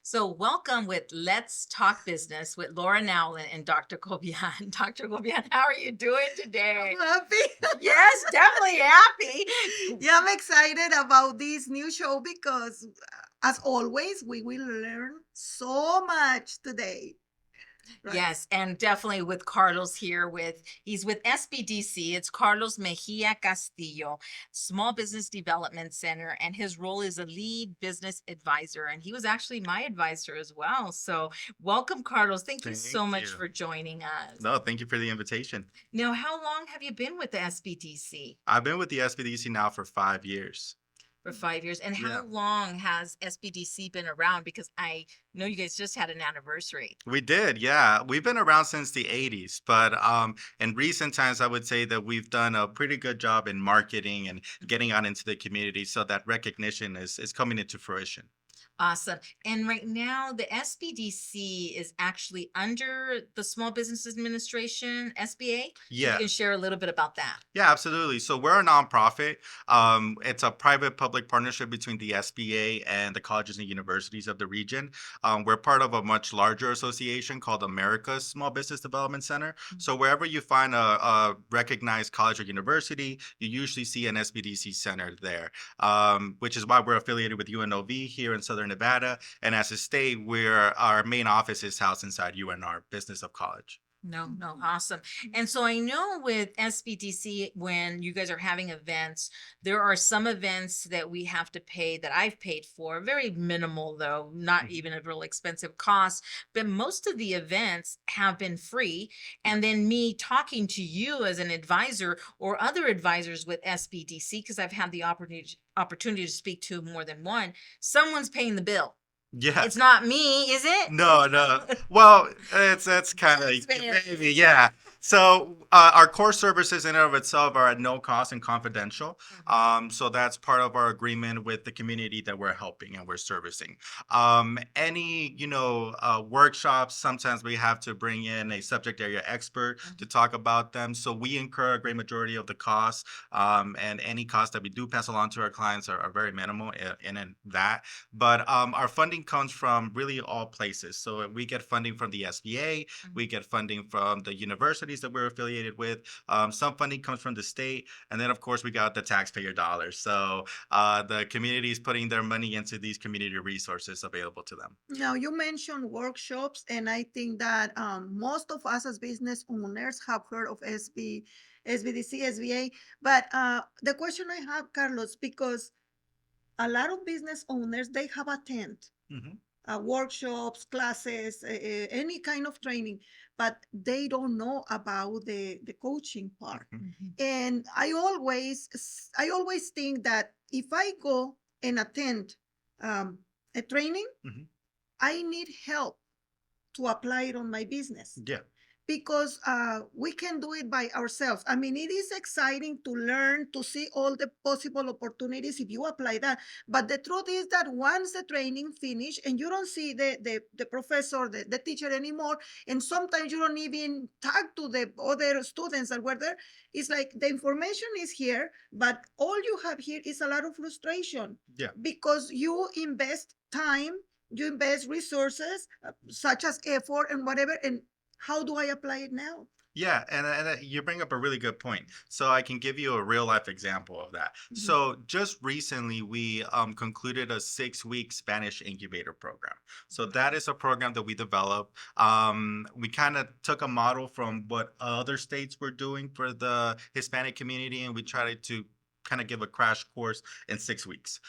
So, welcome with Let's Talk Business with Laura Nowlin and Dr. Cobian. Dr. Cobian, how are you doing today? I'm happy. Yes, definitely happy. Yeah, I'm excited about this new show because, as always, we will learn so much today. Right. Yes, and definitely with Carlos here he's with SBDC. It's Carlos Mejia Castillo, Small Business Development Center, and his role is a lead business advisor. And he was actually my advisor as well. So welcome, Carlos. Thank you Thank so much you. for joining us. No, thank you for the invitation. Now, how long have you been with the SBDC? I've been with the SBDC now for 5 years. For 5 years. And Yeah. how long has SBDC been around? Because I know you guys just had an anniversary. We did, yeah. We've been around since the 80s, but in recent times, I would say that we've done a pretty good job in marketing and getting out into the community, so that recognition is coming into fruition. Awesome. And right now, the SBDC is actually under the Small Business Administration, SBA. So Yeah. you can share a little bit about that. Yeah, absolutely. So we're a nonprofit. It's a private-public partnership between the SBA and the colleges and universities of the region. We're part of a much larger association called America's Small Business Development Center. So wherever you find a recognized college or university, you usually see an SBDC center there, which is why we're affiliated with UNLV here in Southern Nevada. And as a state, our main office is housed inside UNR, Business of College. No, awesome. And so I know with SBDC, when you guys are having events, there are some events that we have to pay that I've paid for, very minimal though, not even a real expensive cost. But most of the events have been free. And then me talking to you as an advisor or other advisors with SBDC, because I've had the opportunity to speak to more than one, someone's paying the bill. Yeah. It's not me, is it? No. Well, that's kind of Explain maybe, yeah. So our core services in and of itself are at no cost and confidential. So that's part of our agreement with the community that we're helping and we're servicing. Any workshops, sometimes we have to bring in a subject area expert to talk about them. So we incur a great majority of the costs, and any costs that we do pass along to our clients are very minimal in that. But our funding comes from really all places. So we get funding from the SBA, we get funding from the universities that we're affiliated with. Some funding comes from the state, and then of course we got the taxpayer dollars. So the community is putting their money into these community resources available to them. Now, you mentioned workshops, and I think that most of us as business owners have heard of SBDC, SBA. But the question I have, Carlos, because a lot of business owners, they have attend Mhm. workshops, classes, any kind of training, but they don't know about the coaching part. Mhm. And I always think that if I go and attend a training, Mhm. I need help to apply it on my business Yeah. because we can do it by ourselves. I mean, it is exciting to learn, to see all the possible opportunities if you apply that. But the truth is that once the training finish and you don't see the professor, the teacher anymore, and sometimes you don't even talk to the other students that were there, it's like the information is here, but all you have here is a lot of frustration. Yeah. Because you invest time, you invest resources, such as effort and whatever, and how do I apply it now? Yeah, and you bring up a really good point. So I can give you a real life example of that. Mhm. So just recently, we concluded a 6-week Spanish incubator program. So that is a program that we developed. We kind of took a model from what other states were doing for the Hispanic community, and we tried to kind of give a crash course in 6 weeks.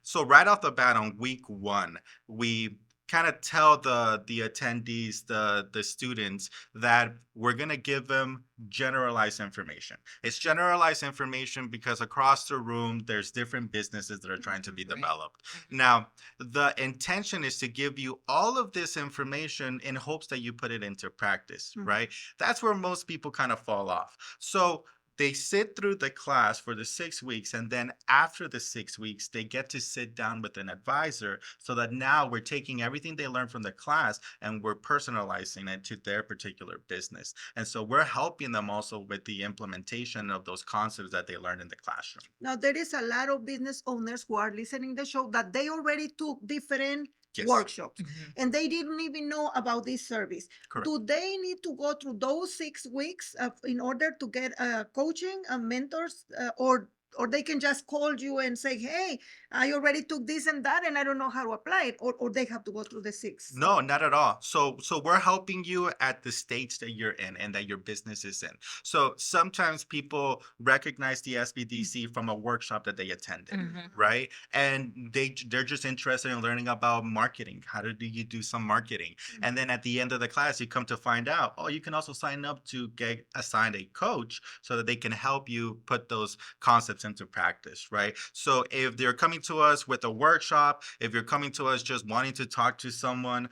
So right off the bat on week one, we kind of tell the attendees, the students, that we're going to give them generalized information. It's generalized information because across the room there's different businesses that are trying to be Right. developed. Now, the intention is to give you all of this information in hopes that you put it into practice, right? That's where most people kind of fall off. So they sit through the class for the 6 weeks, and then after the 6 weeks, they get to sit down with an advisor, so that now we're taking everything they learned from the class and we're personalizing it to their particular business. And so we're helping them also with the implementation of those concepts that they learned in the classroom. Now, there is a lot of business owners who are listening the show that they already took different Yes. workshops, Mhm. and they didn't even know about this service. Correct. Do they need to go through those 6 weeks in order to get coaching and mentors, or they can just call you and say, hey, I already took this and that and I don't know how to apply it, or they have to go through the 6? No, not at all. So we're helping you at the stage that you're in and that your business is in. So sometimes people recognize the SBDC from a workshop that they attended, Mhm. right? And they're just interested in learning about marketing. How do you do some marketing? And then at the end of the class, you come to find out, oh, you can also sign up to get assigned a coach so that they can help you put those concepts into practice, right? So if they're coming to us with a workshop, if you're coming to us just wanting to talk to someone,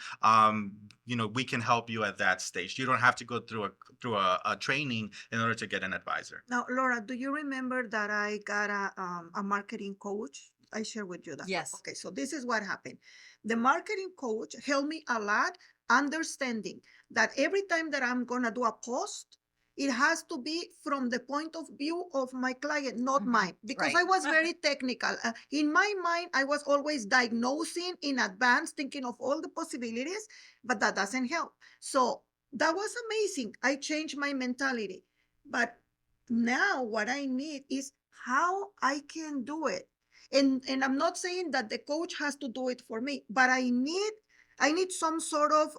we can help you at that stage. You don't have to go through a training in order to get an advisor. Now, Laura, do you remember that I got a marketing coach? I share with you that. Yes. Okay, so this is what happened. The marketing coach helped me a lot understanding that every time that I'm going to do a post, it has to be from the point of view of my client, not Mhm. mine, because Right. I was very technical. In my mind, I was always diagnosing in advance, thinking of all the possibilities, but that doesn't help. So that was amazing. I changed my mentality. But now what I need is how I can do it. And I'm not saying that the coach has to do it for me, but I need some sort of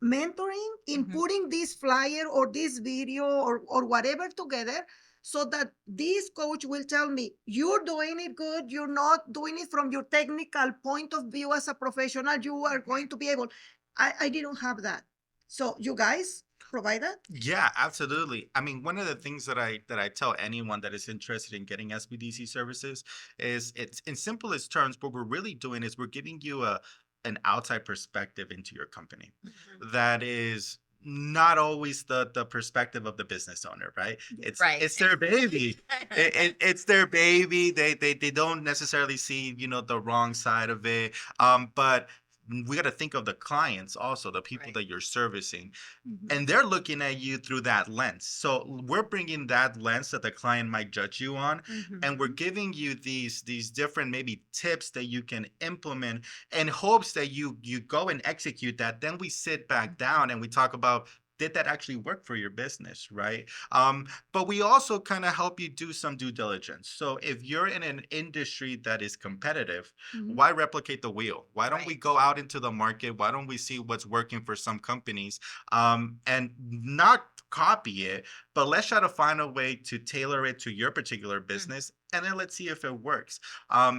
mentoring in Mhm. putting this flyer or this video or whatever together, so that this coach will tell me, you're doing it good, you're not doing it from your technical point of view as a professional, you are going to be able. I didn't have that. So you guys provide that? Yeah, absolutely. I mean, one of the things that I tell anyone that is interested in getting SBDC services is, it's in simplest terms, what we're really doing is we're giving you an outside perspective into your company that is not always the perspective of the business owner, right? It's Right. it's their baby. It's their baby. They don't necessarily see, the wrong side of it. But we got to think of the clients also, the people Right. that you're servicing, Mhm. and they're looking at you through that lens. So we're bringing that lens that the client might judge you on, and we're Mhm. giving you these different maybe tips that you can implement in hopes that you go and execute that. Then we sit back down and we talk about, did that actually work for your business, right? But we also kind of help you do some due diligence. So if you're in an industry that is competitive, Mhm. why replicate the wheel? Why don't we Right. go out into the market? Why don't we see what's working for some companies, and not copy it, but let's try to find a way to tailor it to your particular business, and then let's see if it works.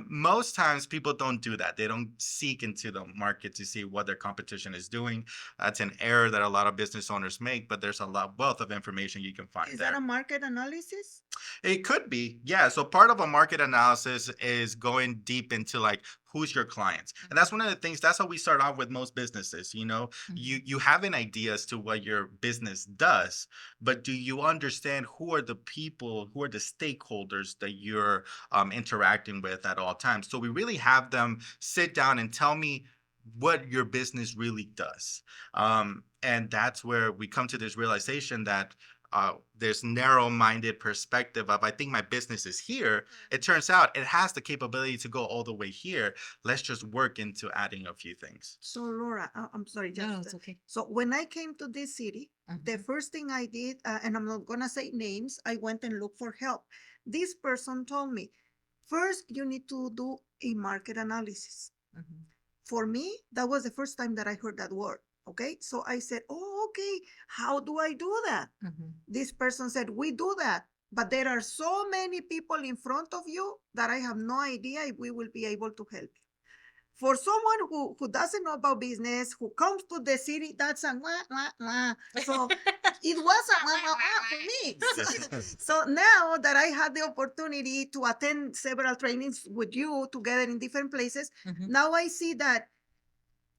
Most times people don't do that. They don't seek into the market to see what their competition is doing. That's an error that a lot of business owners make, but there's a lot wealth of information you can find Is there. that a market analysis? It could be, yeah. So part of a market analysis is going deep into, like, who's your clients, and that's one of the things. That's how we start off with most businesses. You have an idea as to what your business does, but do you understand who are the people, who are the stakeholders that you're interacting with at all times? So we really have them sit down and tell me what your business really does, and that's where we come to this realization that there's narrow-minded perspective of, I think my business is here. It turns out it has the capability to go all the way here. Let's just work into adding a few things. So Laura, I'm sorry, No, just it's okay. so when I came to this city, the first thing I did, and I'm not gonna say names, I went and looked for help. This person told me, first you need to do a market analysis. Mhm. For me, that was the first time that I heard that word. Okay, so I said, oh, okay, how do I do that? Mhm. This person said, we do that, but there are so many people in front of you that I have no idea if we will be able to help you. For someone who doesn't know about business, who comes to the city, that's a wah, wah, wah. So it was a wah, wah, wah for me. So now that I had the opportunity to attend several trainings with you together in different places, Mhm. now I see that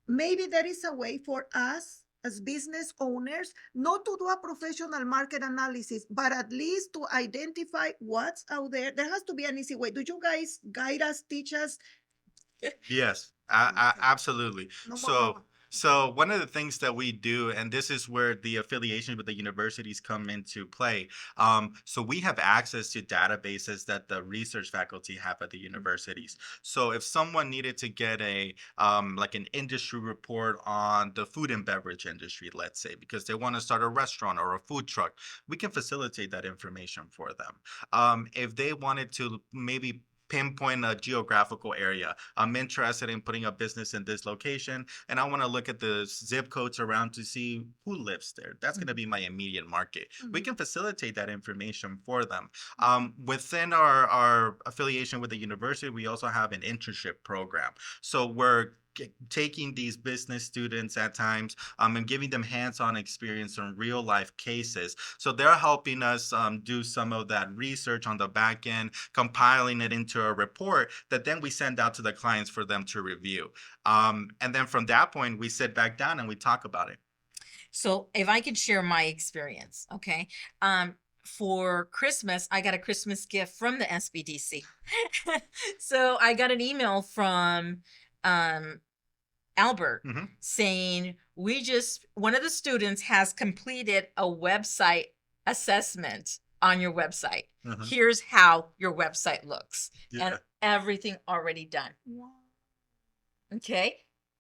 maybe there is a way for us as business owners not to do a professional market analysis, but at least to identify what's out there. There has to be an easy way. Do you guys guide us, teach us? Yes, Okay. absolutely. No more So wah-wah. So one of the things that we do, and this is where the affiliation with the universities come into play. So we have access to databases that the research faculty have at the universities. So if someone needed to get a like an industry report on the food and beverage industry, let's say, because they want to start a restaurant or a food truck, we can facilitate that information for them. If they wanted to maybe pinpoint a geographical area. I'm interested in putting a business in this location, and I want to look at the zip codes around to see who lives there. That's going to be my immediate market. We can facilitate that information for them. Within our affiliation with the university, we also have an internship program. So we're taking these business students at times and giving them hands-on experience on real life cases. So they're helping us do some of that research on the back end, compiling it into a report that then we send out to the clients for them to review. And then from that point, we sit back down and we talk about it. So if I could share my experience, okay. For Christmas, I got a Christmas gift from the SBDC. So I got an email from Albert saying, one of the students has completed a website assessment on your website. Here's how your website looks, and everything already done. Wow. Okay.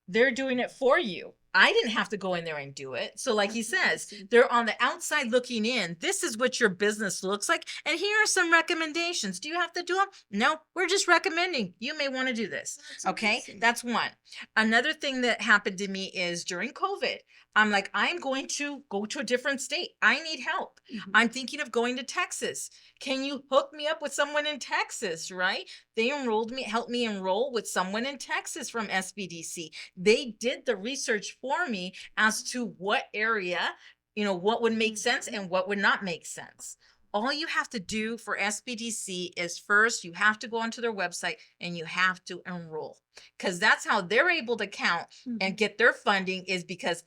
They're doing it for you. I didn't have to go in there and do it. So like he says, they're on the outside looking in. This is what your business looks like. And here are some recommendations. Do you have to do them? No, we're just recommending. You may want to do this. Okay. That's one. Another thing that happened to me is during COVID, I'm like, I'm going to go to a different state. I need help. I'm thinking of going to Texas. Can you hook me up with someone in Texas, right? They helped me enroll with someone in Texas from SBDC. They did the research for me as to what area, what would make sense and what would not make sense. All you have to do for SBDC is first, you have to go onto their website and you have to enroll, because that's how they're able to count and get their funding, is because,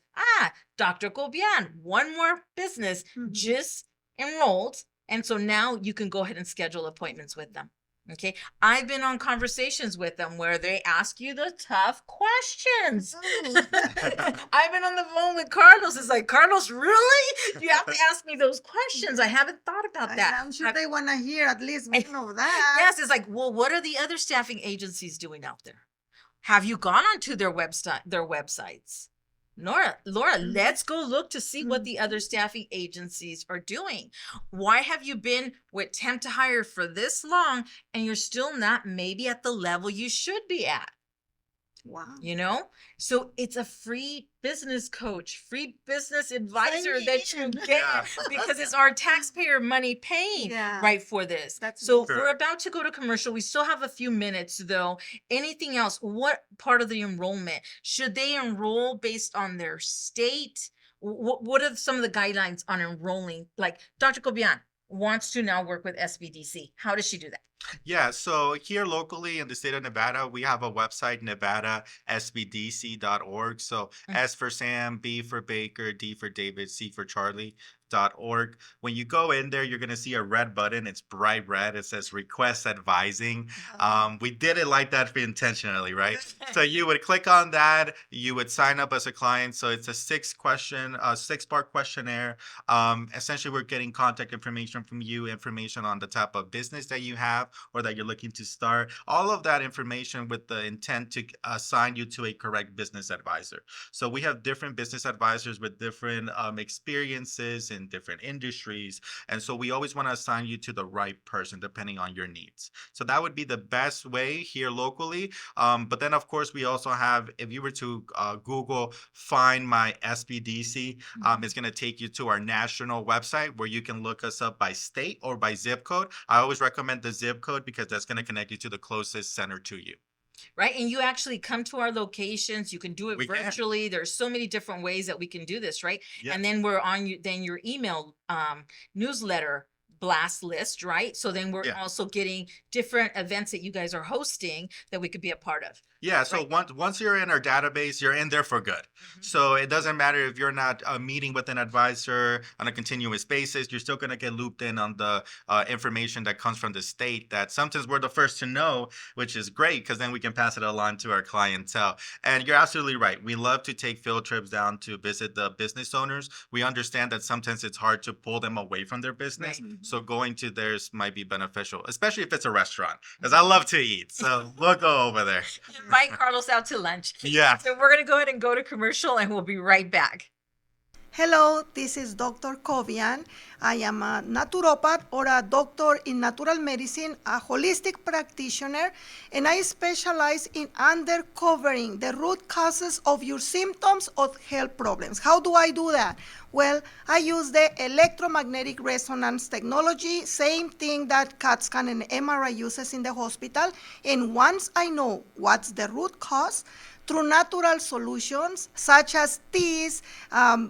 Dr. Gobian, one more business just enrolled. And so now you can go ahead and schedule appointments with them. Okay. I've been on conversations with them where they ask you the tough questions. I've been on the phone with Carlos. It's like, Carlos, really? You have to ask me those questions. I haven't thought about that. I'm sure they want to hear at least one of that. Yes. It's like, well, what are the other staffing agencies doing out there? Have you gone onto their websites? Laura, let's go look to see what the other staffing agencies are doing. Why have you been with temp to hire for this long and you're still not maybe at the level you should be at? Wow. So it's a free business coach, free business advisor that you get because it's our taxpayer money paying right for this. So we're about to go to commercial. We still have a few minutes though. Anything else? What part of the enrollment? Should they enroll based on their state? What are some of the guidelines on enrolling? Like Dr. Cobian wants to now work with SBDC. How does she do that? Yeah, so here locally in the state of Nevada, we have a website, NevadaSBDC.org. So S for Sam, B for Baker, D for David, C for Charlie.org. When you go in there, you're going to see a red button. It's bright red. It says request advising. We did it like that intentionally, right? So you would click on that. You would sign up as a client. So it's a 6-part questionnaire. Essentially, we're getting contact information from you, information on the type of business that you have or that you're looking to start. All of that information with the intent to assign you to a correct business advisor. So we have different business advisors with different experiences in different industries. And so we always want to assign you to the right person depending on your needs. So that would be the best way here locally. But then, of course, we also have, if you were to Google Find My SBDC, it's going to take you to our national website where you can look us up by state or by zip code. I always recommend the zip code because that's going to connect you to the closest center to you. Right. And you actually come to our locations. You can do it virtually. There's so many different ways that we can do this. Right. Yeah. And then we're on your email newsletter blast list, right? So then we're Yeah. also getting different events that you guys are hosting that we could be a part of. Yeah, so Right. once you're in our database, you're in there for good. Mhm. So it doesn't matter if you're not meeting with an advisor on a continuous basis, you're still going to get looped in on the information that comes from the state that sometimes we're the first to know, which is great because then we can pass it along to our clientele. And you're absolutely right. We love to take field trips down to visit the business owners. We understand that sometimes it's hard to pull them away from their business. Right. So going to theirs might be beneficial, especially if it's a restaurant, because I love to eat. So we'll go over there. Invite Carlos out to lunch. Yeah. So we're going to go ahead and go to commercial and we'll be right back. Hello, this is Dr. Kovian. I am a naturopath or a doctor in natural medicine, a holistic practitioner, and I specialize in uncovering the root causes of your symptoms of health problems. How do I do that? Well, I use the electromagnetic resonance technology, same thing that CAT scan and MRI uses in the hospital. And once I know what's the root cause, through natural solutions such as teas,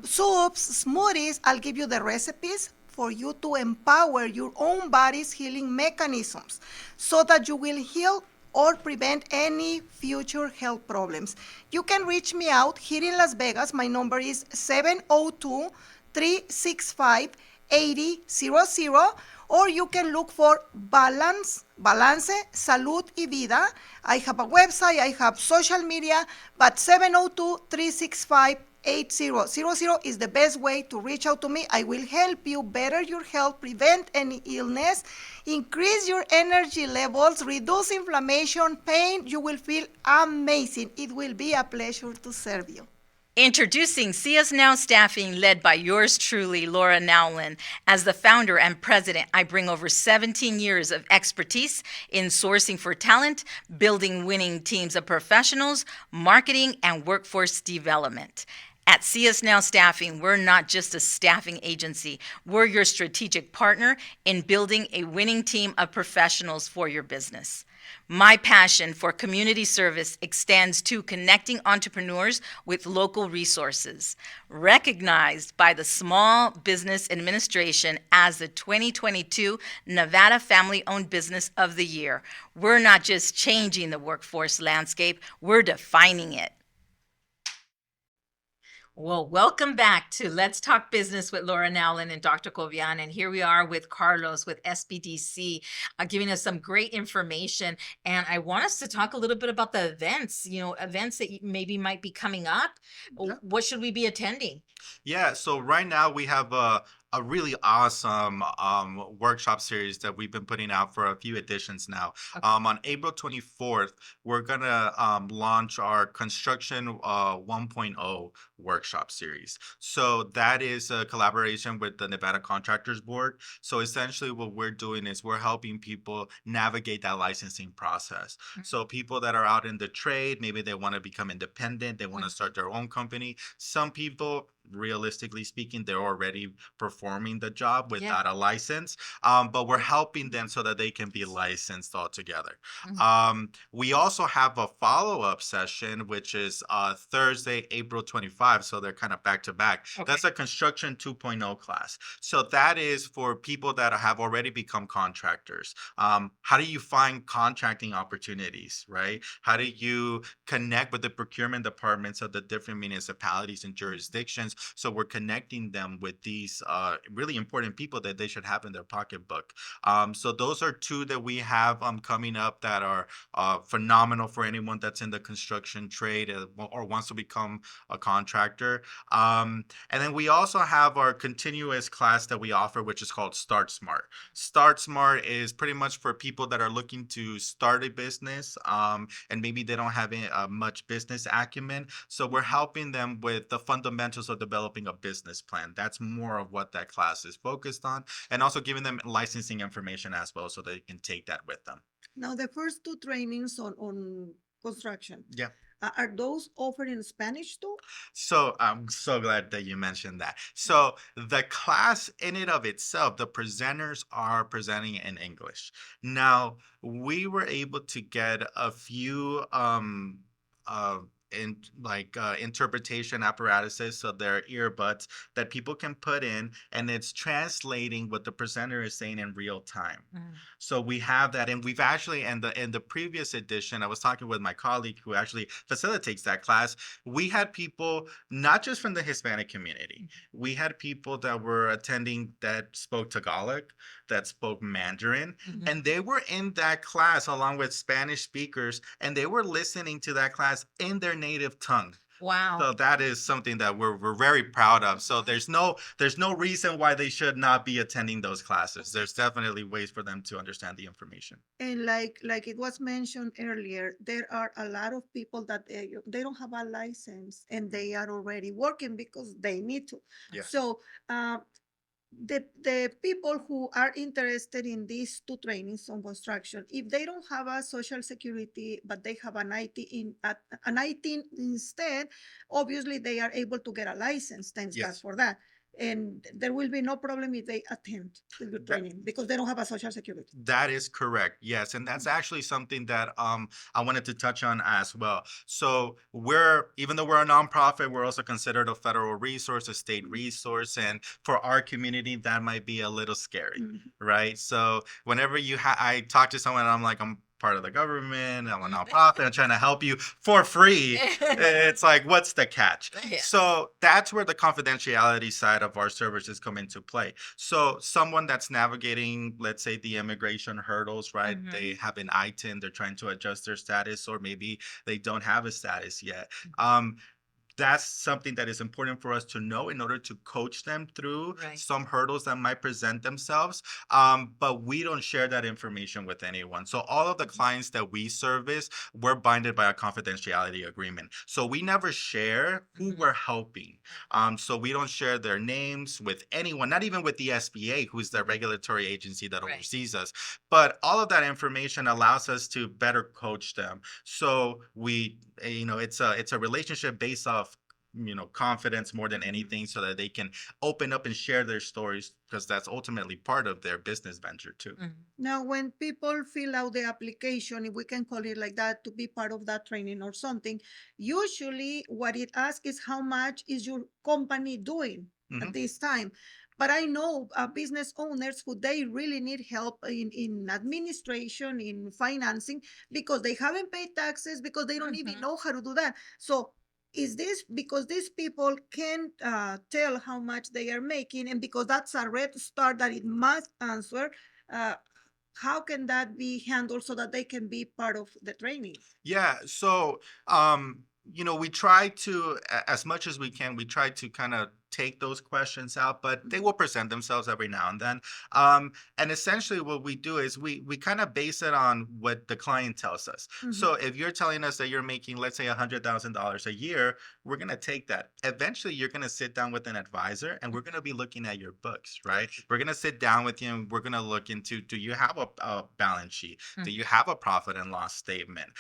soups, smoothies, I'll give you the recipes for you to empower your own body's healing mechanisms so that you will heal or prevent any future health problems. You can reach me out here in Las Vegas. My number is 702-365-8000, or you can look for Balance, Salud y Vida. I have a website, I have social media, but 702-365-8000 is the best way to reach out to me. I will help you better your health, prevent any illness, increase your energy levels, reduce inflammation, pain. You will feel amazing. It will be a pleasure to serve you. Introducing See Us Now Staffing, led by yours truly, Laura Nowlin. As the founder and president, I bring over 17 years of expertise in sourcing for talent, building winning teams of professionals, marketing, and workforce development. At See Us Now Staffing, we're not just a staffing agency. We're your strategic partner in building a winning team of professionals for your business. My passion for community service extends to connecting entrepreneurs with local resources. Recognized by the Small Business Administration as the 2022 Nevada Family-Owned Business of the Year, we're not just changing the workforce landscape, we're defining it. Well, welcome back to Let's Talk Business with Laura Nowlin and Dr. Kovian. And here we are with Carlos with SBDC, giving us some great information. And I want us to talk a little bit about the events, events that maybe might be coming up. Yeah. What should we be attending? Yeah, so right now we have a really awesome workshop series that we've been putting out for a few editions now. Okay. On April 24th, we're going to launch our Construction 1.0 workshop series. So that is a collaboration with the Nevada Contractors Board. So essentially what we're doing is we're helping people navigate that licensing process. Mhm. So people that are out in the trade, maybe they want to become independent, they want to start their own company. Some people, realistically speaking, they're already performing the job without a license, but we're helping them so that they can be licensed altogether. We also have a follow-up session, which is Thursday, April 25. So they're kind of back to back. Okay. That's a Construction 2.0 class. So that is for people that have already become contractors. How do you find contracting opportunities, right? How do you connect with the procurement departments of the different municipalities and jurisdictions? So we're connecting them with these really important people that they should have in their pocketbook. So those are two that we have coming up that are phenomenal for anyone that's in the construction trade or wants to become a contractor. And then we also have our continuous class that we offer, which is called Start Smart. Start Smart is pretty much for people that are looking to start a business and maybe they don't have much business acumen. So we're helping them with the fundamentals of developing a business plan. That's more of what that class is focused on, and also giving them licensing information as well so they can take that with them. Now, the first two trainings on construction. Yeah. Are those offered in Spanish too? So I'm so glad that you mentioned that. So the class in and of itself, the presenters are presenting in English. Now, we were able to get a few interpretation apparatuses, so they're earbuds that people can put in, and it's translating what the presenter is saying in real time. Mm. So we have that, and we've actually in the previous edition, I was talking with my colleague who actually facilitates that class. We had people not just from the Hispanic community. We had people that were attending that spoke Tagalog, that spoke Mandarin, Mhm. and they were in that class along with Spanish speakers, and they were listening to that class in their native tongue. Wow. So that is something that we're very proud of. So there's no reason why they should not be attending those classes. There's definitely ways for them to understand the information. And like it was mentioned earlier, there are a lot of people that they don't have a license and they are already working because they need to. Yeah. So the people who are interested in these two trainings on construction, if they don't have a social security but they have an an IT instead, obviously they are able to get a license. Thanks God Yes. for that. And there will be no problem if they attend the training because they don't have a social security. That is correct. Yes, and that's actually something that I wanted to touch on as well. So we're even though we're a nonprofit, we're also considered a federal resource, a state resource, and for our community, that might be a little scary, Mhm. right? So whenever I talk to someone, and I'm like, I'm part of the government, I'm a nonprofit, I'm trying to help you for free. It's like, what's the catch? Yeah. So that's where the confidentiality side of our services come into play. So someone that's navigating, let's say, the immigration hurdles, right? Mhm. They have an ITIN, they're trying to adjust their status, or maybe they don't have a status yet. That's something that is important for us to know in order to coach them through Right. some hurdles that might present themselves. But we don't share that information with anyone. So all of the clients that we service, we're binded by a confidentiality agreement. So we never share who Mhm. we're helping. So we don't share their names with anyone, not even with the SBA, who's the regulatory agency that Right. oversees us. But all of that information allows us to better coach them. So it's a relationship based off confidence more than anything, so that they can open up and share their stories, because that's ultimately part of their business venture too. Mhm. Now, when people fill out the application, if we can call it like that, to be part of that training or something, usually what it asks is how much is your company doing Mhm. at this time. But I know business owners who they really need help in administration, in financing, because they haven't paid taxes, because they don't even Mhm. know how to do that. So is this because these people can't tell how much they are making, and because that's a red star that it must answer, uh, how can that be handled so that they can be part of the training? Yeah. So, we try to, as much as we can, we try to kind of take those questions out, but they will present themselves every now and then. And essentially, what we do is we kind of base it on what the client tells us. Mhm. So if you're telling us that you're making, let's say, $100,000 a year, we're gonna take that. Eventually, you're gonna sit down with an advisor, and we're gonna be looking at your books, right? We're gonna sit down with you, and we're gonna look into: do you have a balance sheet? Do you have a profit and loss statement?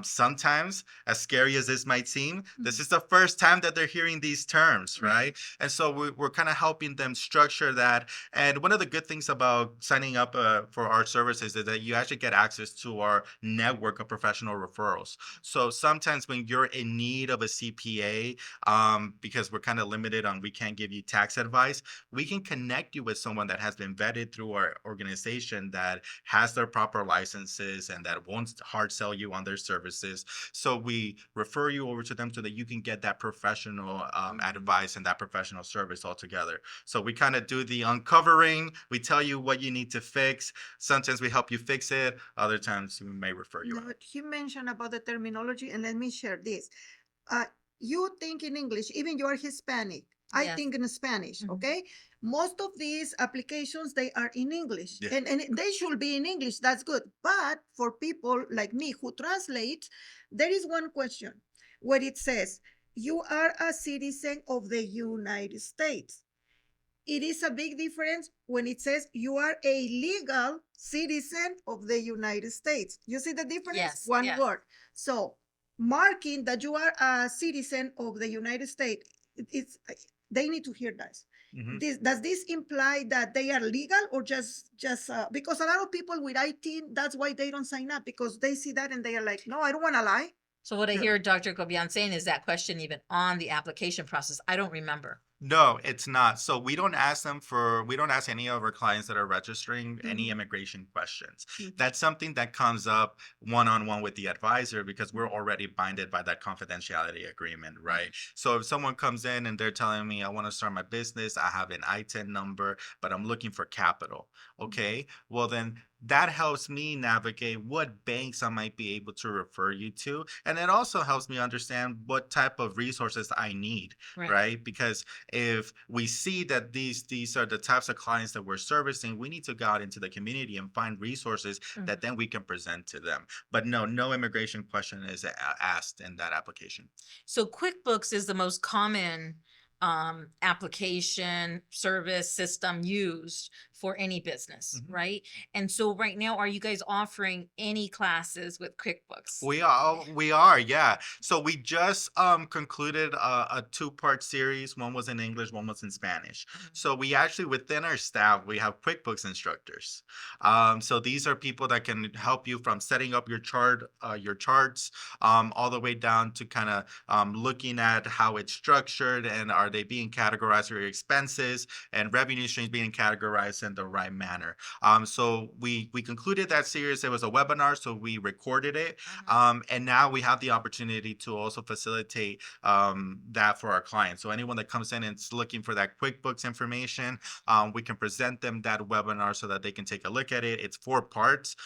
Sometimes, as scary as this might seem, this is the first time that they're hearing these terms, right? And so we're kind of helping them structure that. And one of the good things about signing up for our services is that you actually get access to our network of professional referrals. So sometimes when you're in need of a CPA, because we're kind of limited on, we can't give you tax advice, we can connect you with someone that has been vetted through our organization, that has their proper licenses and that won't hard sell you on their services. So we refer you over to them so that you can get that professional advice and that professional service altogether. So we kind of do the uncovering. We tell you what you need to fix. Sometimes we help you fix it. Other times we may refer you No, out. but he mentioned about the terminology, and let me share this. Uh, you think in English, even you are Hispanic. I Yes. think in Spanish, Mhm. okay? Most of these applications, they are in English, Yeah. and they should be in English. That's good. But for people like me who translate, there is one question where it says, you are a citizen of the United States. It is a big difference when it says you are a legal citizen of the United States. You see the difference? Yes, One yes. word. So marking that you are a citizen of the United States, it's they need to hear this. Mhm. Does this imply that they are legal, or just because a lot of people with IT, that's why they don't sign up, because they see that and they are like, no, I don't want to lie. So what I Yeah. hear Dr. Gobian saying is that question even on the application process, I don't remember. No, it's not. So we don't ask any of our clients that are registering any Mhm. immigration questions. Mhm. That's something that comes up one-on-one with the advisor because we're already binded by that confidentiality agreement, right? So if someone comes in and they're telling me, I want to start my business, I have an ITIN number, but I'm looking for capital. Okay, well then that helps me navigate what banks I might be able to refer you to. And it also helps me understand what type of resources I need, right? Because if we see that these are the types of clients that we're servicing, we need to go out into the community and find resources that then we can present to them. But no immigration question is asked in that application. So QuickBooks is the most common application service system used for any business, Mhm. right? And so right now, are you guys offering any classes with QuickBooks? We are, yeah. So we just concluded a two-part series. One was in English, one was in Spanish. So we actually within our staff we have QuickBooks instructors. So these are people that can help you from setting up your charts, all the way down to kind of looking at how it's structured and are they being categorized or your expenses and revenue streams being categorized in the right manner. So we concluded that series. It was a webinar, so we recorded it. And now we have the opportunity to also facilitate that for our clients. So anyone that comes in and is looking for that QuickBooks information, we can present them that webinar so that they can take a look at it. It's 4 parts.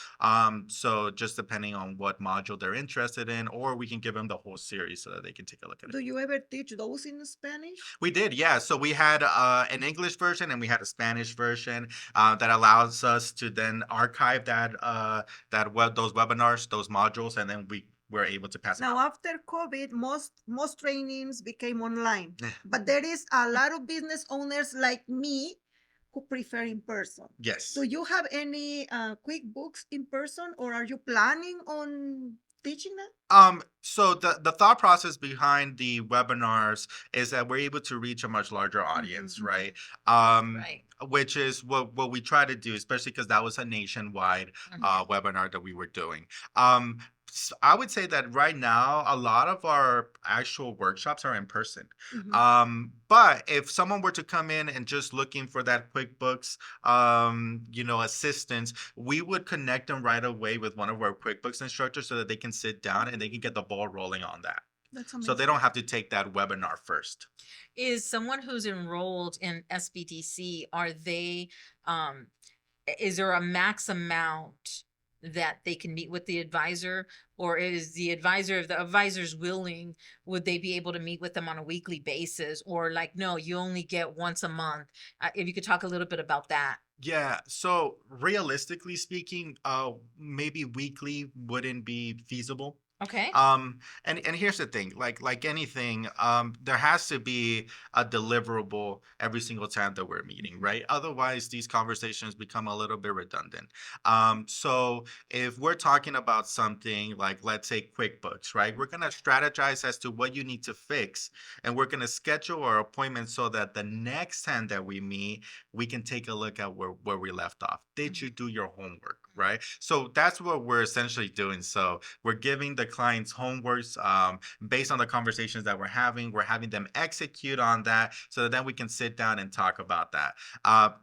So just depending on what module they're interested in, or we can give them the whole series so that they can take a look at it. Do you ever teach those in Spanish? We did, yeah. So we had an English version and we had a Spanish version that allows us to then archive those webinars, those modules, and then we were able to pass them Now, out. after COVID, most trainings became online, but there is a lot of business owners like me who prefer in person. Yes. Do you have any QuickBooks in person, or are you planning on teaching that? So the thought process behind the webinars is that we're able to reach a much larger audience, Mhm. right? Right. Which is what we try to do, especially because that was a nationwide webinar that we were doing. I would say that right now a lot of our actual workshops are in person. But if someone were to come in and just looking for that QuickBooks assistance, we would connect them right away with one of our QuickBooks instructors so that they can sit down and they can get the ball rolling on that. That's So amazing. they don't have to take that webinar first. Is someone who's enrolled in SBDC, are they, is there a max amount that they can meet with the advisor? Or is the advisor, if the advisor's willing, would they be able to meet with them on a weekly basis? Or like, no, you only get once a month? If you could talk a little bit about that. Yeah, so realistically speaking, maybe weekly wouldn't be feasible. Okay. And here's the thing, like anything, there has to be a deliverable every single time that we're meeting, right? Otherwise, these conversations become a little bit redundant. So if we're talking about something like, let's say, QuickBooks, right? We're gonna strategize as to what you need to fix, and we're gonna schedule our appointment so that the next time that we meet, we can take a look at where we left off. Did you do your homework, right? So that's what we're essentially doing. So we're giving the clients homeworks based on the conversations that we're having. We're having them execute on that so that then we can sit down and talk about that.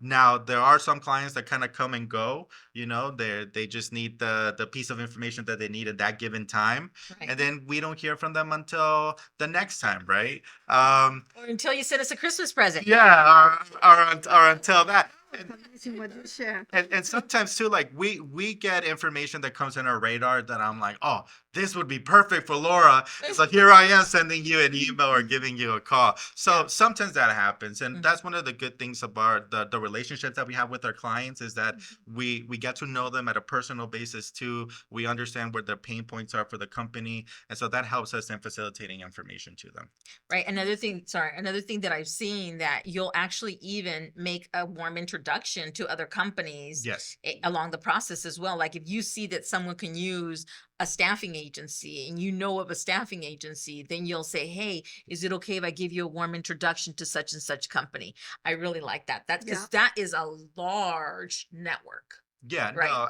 Now, there are some clients that kind of come and go. They just need the piece of information that they need at that given time. Right. And then we don't hear from them until the next time, right? Or until you send us a Christmas present. Yeah, or until that. Amazing what you share. And sometimes too, like we get information that comes in our radar that I'm like, oh, this would be perfect for Laura. So here I am sending you an email or giving you a call. So sometimes that happens. And that's one of the good things about the relationships that we have with our clients is that we get to know them at a personal basis too. We understand where their pain points are for the company. And so that helps us in facilitating information to them. Right. Another thing that I've seen, that you'll actually even make a warm introduction to other companies Yes. along the process as well. Like if you see that someone can use a staffing agency and you know of a staffing agency, then you'll say, hey, is it okay if I give you a warm introduction to such and such company? I really like that. That's because that is a large network. Yeah, Right. no,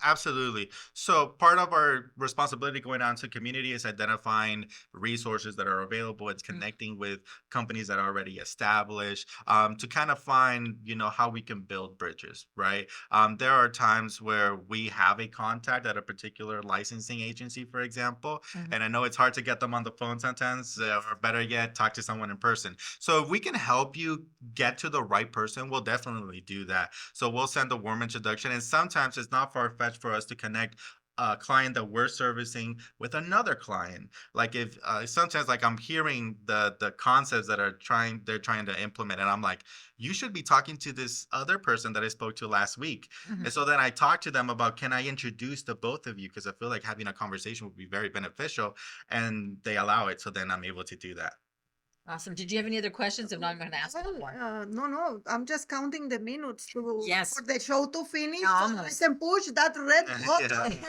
absolutely. So part of our responsibility going out to community is identifying resources that are available. It's connecting with companies that are already established, to kind of find, how we can build bridges, right? There are times where we have a contact at a particular licensing agency, for example, Mhm. and I know it's hard to get them on the phone sometimes, or better yet, talk to someone in person. So if we can help you get to the right person, we'll definitely do that. So we'll send a warm introduction. And sometimes it's not far fetched for us to connect a client that we're servicing with another client. Like if sometimes like I'm hearing the concepts that they're trying to implement, and I'm like, you should be talking to this other person that I spoke to last week. Mhm. And so then I talk to them about, can I introduce the both of you? Because I feel like having a conversation would be very beneficial, and they allow it. So then I'm able to do that. Awesome. Did you have any other questions? If not, I'm going to ask one more. No, I'm just counting the minutes Yes. for the show to finish so that I Almost. can push that red button.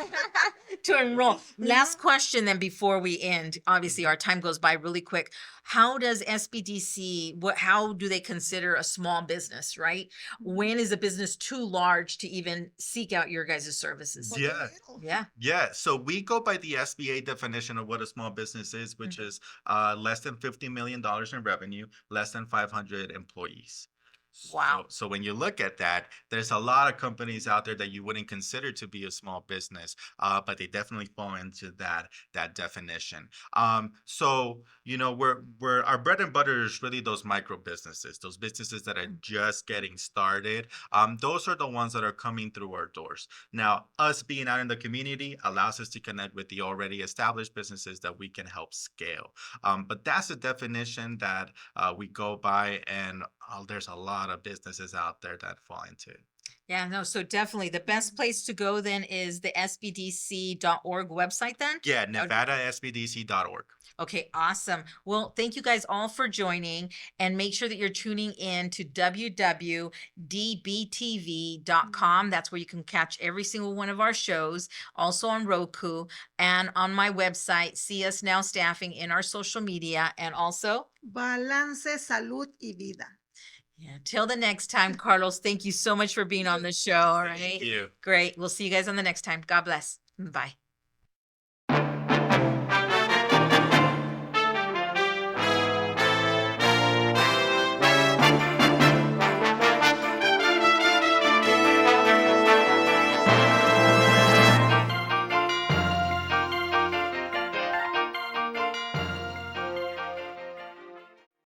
To enroll. Last question then before we end. Obviously, our time goes by really quick. How does SBDC, how do they consider a small business, right? When is a business too large to even seek out your guys' services? Yeah. Yeah. Yeah, so we go by the SBA definition of what a small business is, which is less than $50 million in revenue, less than 500 employees. Wow. So when you look at that, there's a lot of companies out there that you wouldn't consider to be a small business, but they definitely fall into that definition. So we're our bread and butter is really those micro businesses, those businesses that are just getting started. Those are the ones that are coming through our doors. Now, us being out in the community allows us to connect with the already established businesses that we can help scale. But that's a definition that we go by, and there's a lot of businesses out there that fall into it. Yeah, no, so definitely the best place to go then is the sbdc.org website then? Yeah, NevadaSBDC.org. Okay, awesome. Well, thank you guys all for joining, and make sure that you're tuning in to WWDBTV.com. That's where you can catch every single one of our shows, also on Roku and on my website, See Us Now Staffing, in our social media, and also, Balance, salud y vida. yeah, till the next time, Carlos, thank you so much for being on the show. All right. Thank you. Great. We'll see you guys on the next time. God bless. Bye.